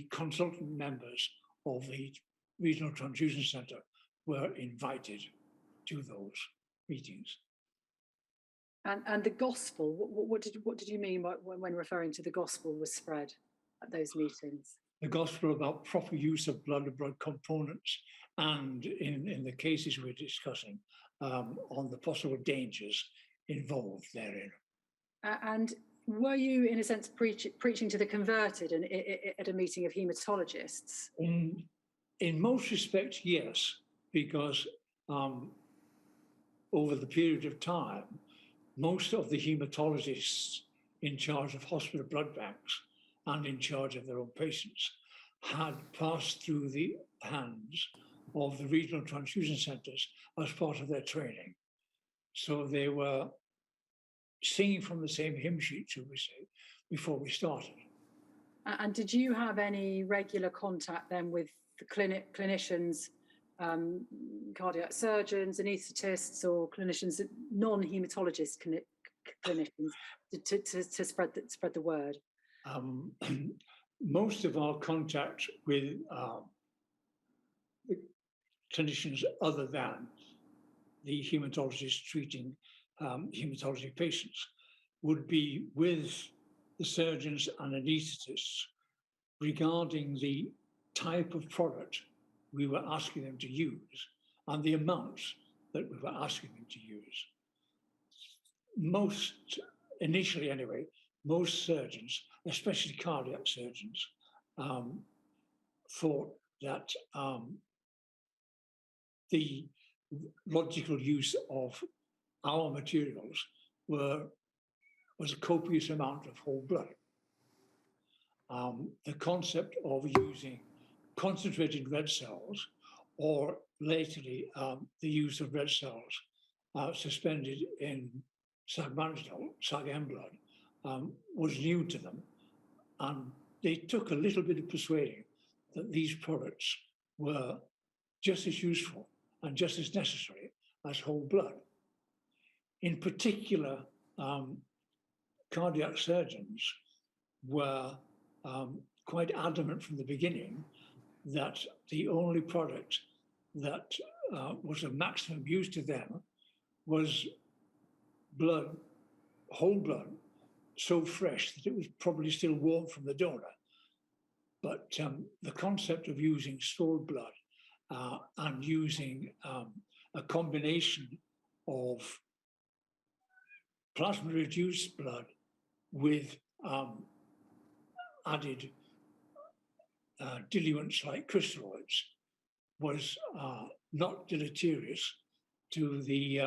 consultant members of the Regional Transfusion Centre were invited to those meetings. And the gospel, what did you mean when referring to the gospel was spread at those meetings? The gospel about proper use of blood and blood components, and in the cases we're discussing, on the possible dangers involved therein. And were you, in a sense, preaching to the converted at a meeting of haematologists? In most respects, yes, because over the period of time, most of the haematologists in charge of hospital blood banks and in charge of their own patients had passed through the hands of the regional transfusion centres as part of their training. So they were singing from the same hymn sheet, shall we say, before we started. And did you have any regular contact then with the clinicians, cardiac surgeons, anaesthetists, or clinicians, non-haematologist clinicians, to spread the word? Most of our contact with the clinicians, other than the haematologists treating haematology patients, would be with the surgeons and anaesthetists regarding the type of product we were asking them to use and the amounts that we were asking them to use. Initially anyway, most surgeons, especially cardiac surgeons, thought that the logical use of our materials was a copious amount of whole blood. The concept of using concentrated red cells, or latterly the use of red cells suspended in sagmannitol, SAG-M blood, was new to them. And they took a little bit of persuading that these products were just as useful and just as necessary as whole blood. In particular, cardiac surgeons were quite adamant from the beginning that the only product that was of maximum use to them was blood, whole blood, so fresh that it was probably still warm from the donor. But the concept of using stored blood and using a combination of plasma-reduced blood with added diluents like crystalloids was not deleterious to the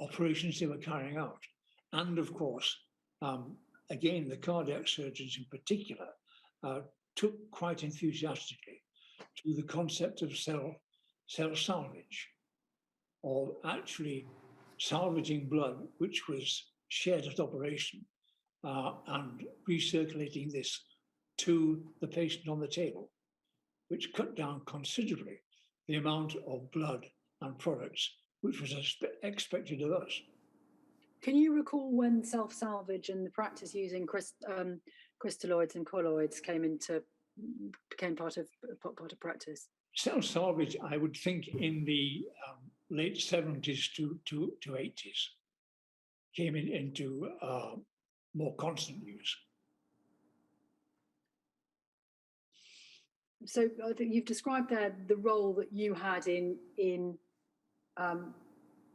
operations they were carrying out. And of course, again, the cardiac surgeons in particular took quite enthusiastically to the concept of cell salvage, or actually salvaging blood which was shed at operation and recirculating this to the patient on the table, which cut down considerably the amount of blood and products which was expected of us. Can you recall when self-salvage and the practice using crystalloids and colloids became part of practice? Self-salvage, I would think, in the late 70s to 80s, came into more constant use. So I think you've described there the role that you had in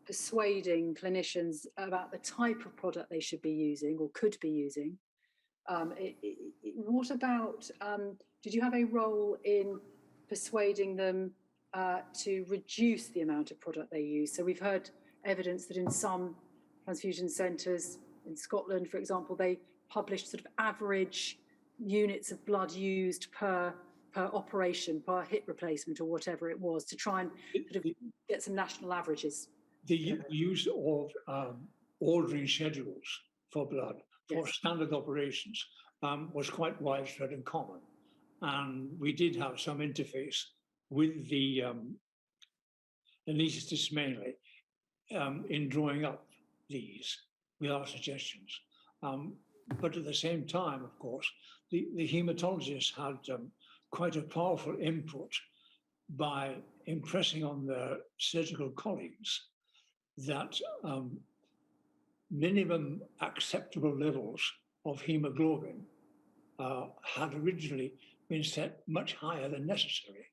persuading clinicians about the type of product they should be using or could be using. What about, did you have a role in persuading them to reduce the amount of product they use? So we've heard evidence that in some transfusion centres in Scotland, for example, they published sort of average units of blood used per operation, per hip replacement or whatever it was, to try and sort of get some national averages. The use of ordering schedules for blood for standard operations was quite widespread and common. And we did have some interface with the anaesthetists mainly in drawing up these with our suggestions. But at the same time, of course, the haematologists had quite a powerful input by impressing on their surgical colleagues that minimum acceptable levels of hemoglobin had originally been set much higher than necessary.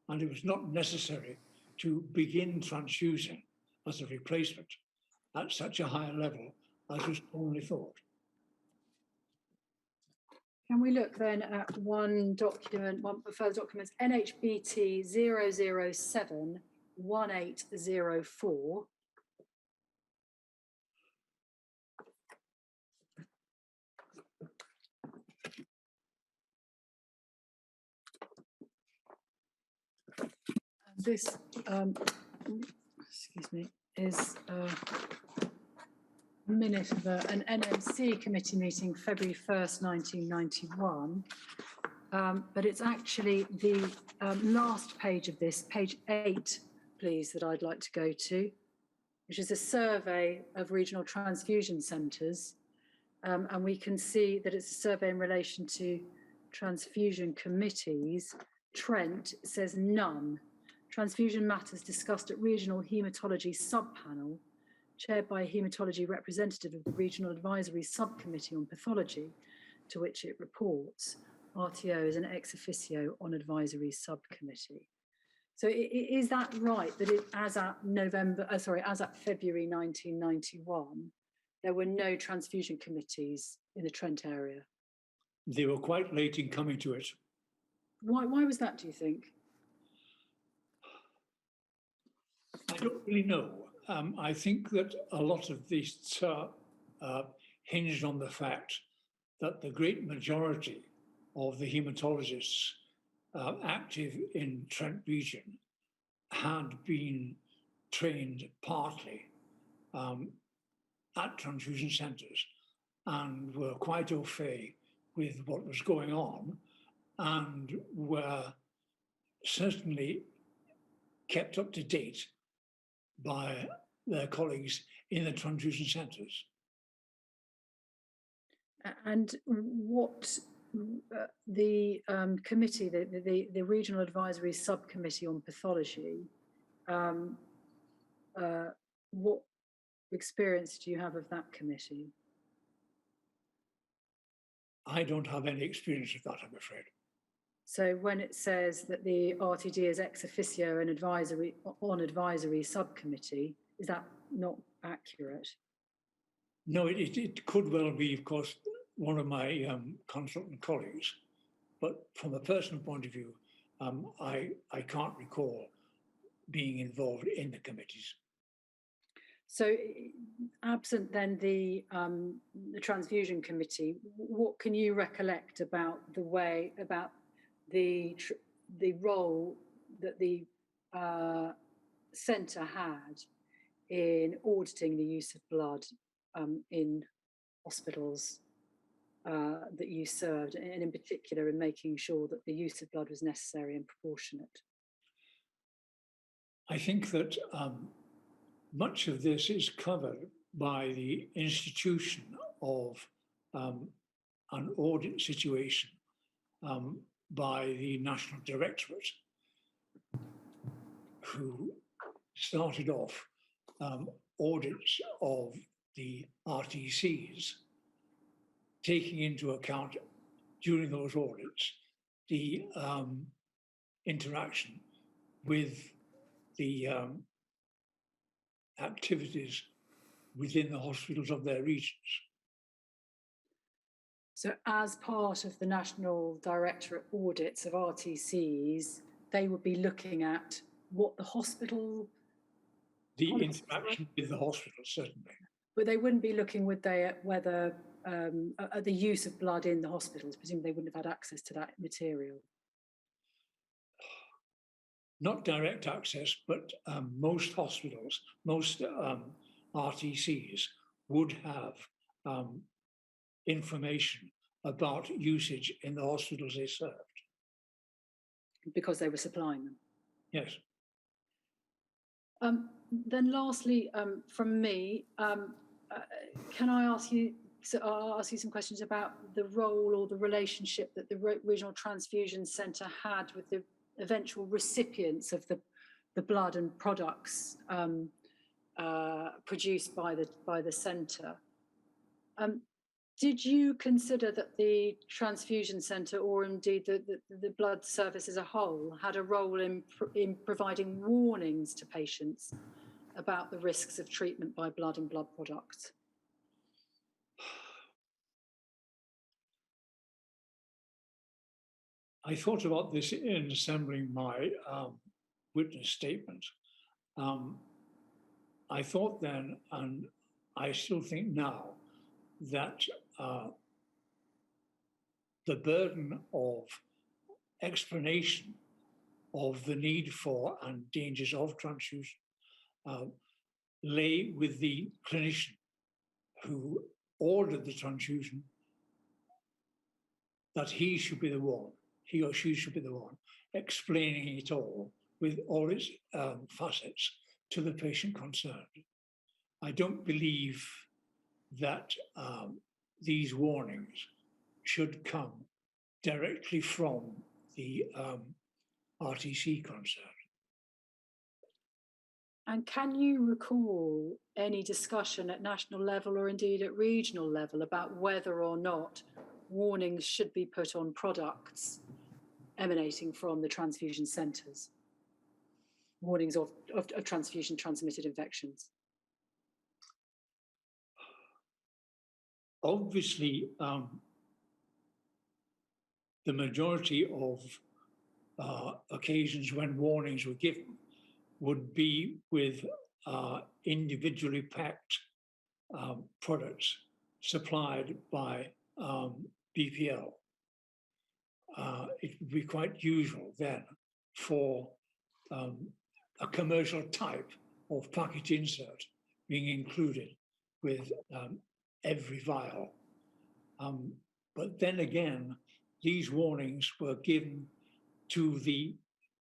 And it was not necessary to begin transfusing as a replacement at such a high level as was commonly thought. Can we look then at one document, one further documents, NHBT 007 1804. This, excuse me, is a minute of an NMC committee meeting, February 1st, 1991. But it's actually the last page of this, page 8, please, that I'd like to go to, which is a survey of regional transfusion centres. And we can see that it's a survey in relation to transfusion committees. Trent says none. Transfusion matters discussed at regional haematology subpanel, chaired by a haematology representative of the Regional Advisory Subcommittee on Pathology, to which it reports. RTO is an ex officio on advisory subcommittee. So is that right, that as at February 1991, there were no transfusion committees in the Trent area? They were quite late in coming to it. Why was that, do you think? I don't really know. I think that a lot of these hinged on the fact that the great majority of the haematologists active in Trent region had been trained partly at transfusion centres and were quite au fait with what was going on and were certainly kept up to date by their colleagues in the transfusion centres. And what the committee, the Regional Advisory Subcommittee on Pathology, what experience do you have of that committee? I don't have any experience of that, I'm afraid. So when it says that the RTD is ex officio and advisory subcommittee, is that not accurate? No, it could well be, of course, one of my consultant colleagues, but from a personal point of view, I can't recall being involved in the committees. So, absent then the transfusion committee, what can you recollect about the role that the centre had in auditing the use of blood in hospitals that you served, and in particular in making sure that the use of blood was necessary and proportionate? I think that much of this is covered by the institution of an audit situation by the National Directorate, who started off audits of the RTCs, taking into account during those audits the interaction with the activities within the hospitals of their regions. So as part of the National Directorate audits of RTCs, they would be looking at what the hospital... The interaction with the hospital, certainly. But they wouldn't be looking, would they, at whether at the use of blood in the hospitals? Presumably they wouldn't have had access to that material. Not direct access, but most hospitals, most RTCs would have information about usage in the hospitals they served. Because they were supplying them? Yes. Then lastly, from me, can I ask you, so I'll ask you some questions about the role or the relationship that the Regional Transfusion Centre had with the eventual recipients of the blood and products produced by the centre. Did you consider that the transfusion centre, or indeed the blood service as a whole, had a role in providing warnings to patients about the risks of treatment by blood and blood products? I thought about this in assembling my witness statement. I thought then, and I still think now, that the burden of explanation of the need for and dangers of transfusion lay with the clinician who ordered the transfusion, that he should be the one, he or she should be the one explaining it all with all its facets to the patient concerned. I don't believe that these warnings should come directly from the RTC concern. And can you recall any discussion at national level or indeed at regional level about whether or not warnings should be put on products emanating from the transfusion centres? Warnings of transfusion transmitted infections? Obviously, the majority of occasions when warnings were given would be with individually packed products supplied by BPL. It would be quite usual then for a commercial type of package insert being included with every vial. But then again, these warnings were given to the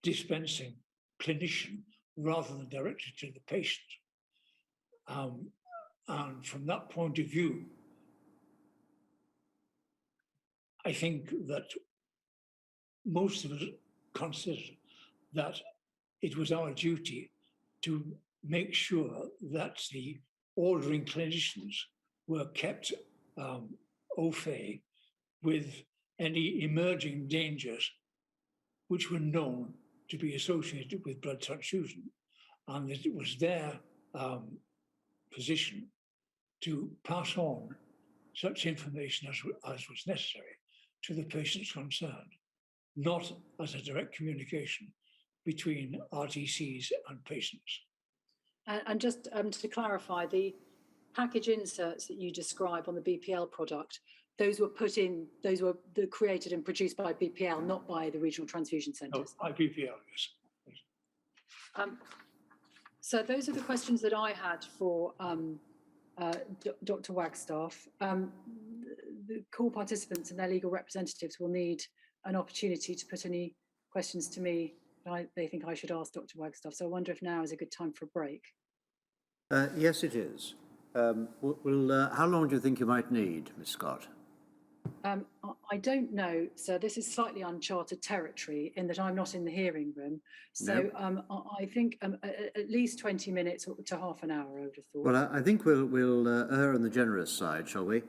dispensing clinician rather than directly to the patient. And from that point of view, I think that most of us considered that it was our duty to make sure that the ordering clinicians were kept au fait with any emerging dangers which were known to be associated with blood transfusion, and that it was their position to pass on such information as was necessary to the patients concerned, not as a direct communication between RTCs and patients. And just to clarify, the package inserts that you describe on the BPL product, those were created and produced by BPL, not by the regional transfusion centres? No, by BPL, yes. So those are the questions that I had for Dr. Wagstaff. The call participants and their legal representatives will need an opportunity to put any questions to me that they think I should ask Dr. Wagstaff. So I wonder if now is a good time for a break. Yes, it is. How long do you think you might need, Miss Scott? I don't know, sir. This is slightly uncharted territory in that I'm not in the hearing room. So I think at least 20 minutes to half an hour, I would have thought. Well, I think we'll err on the generous side, shall we?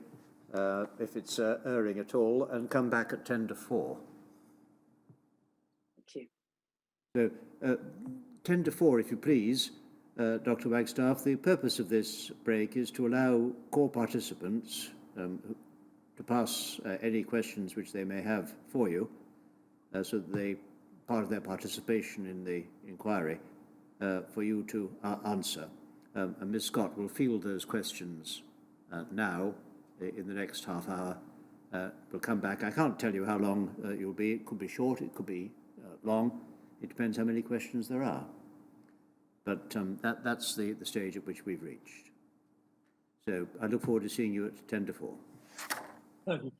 If it's erring at all, and come back at 10 to 4. Thank you. So 10 to 4, if you please, Dr. Wagstaff. The purpose of this break is to allow core participants to pass any questions which they may have for you, so that part of their participation in the inquiry for you to answer. And Ms. Scott will field those questions now in the next half hour. We'll come back. I can't tell you how long you'll be. It could be short, it could be long. It depends how many questions there are. But that's the stage at which we've reached. So I look forward to seeing you at 10 to 4. Thank you.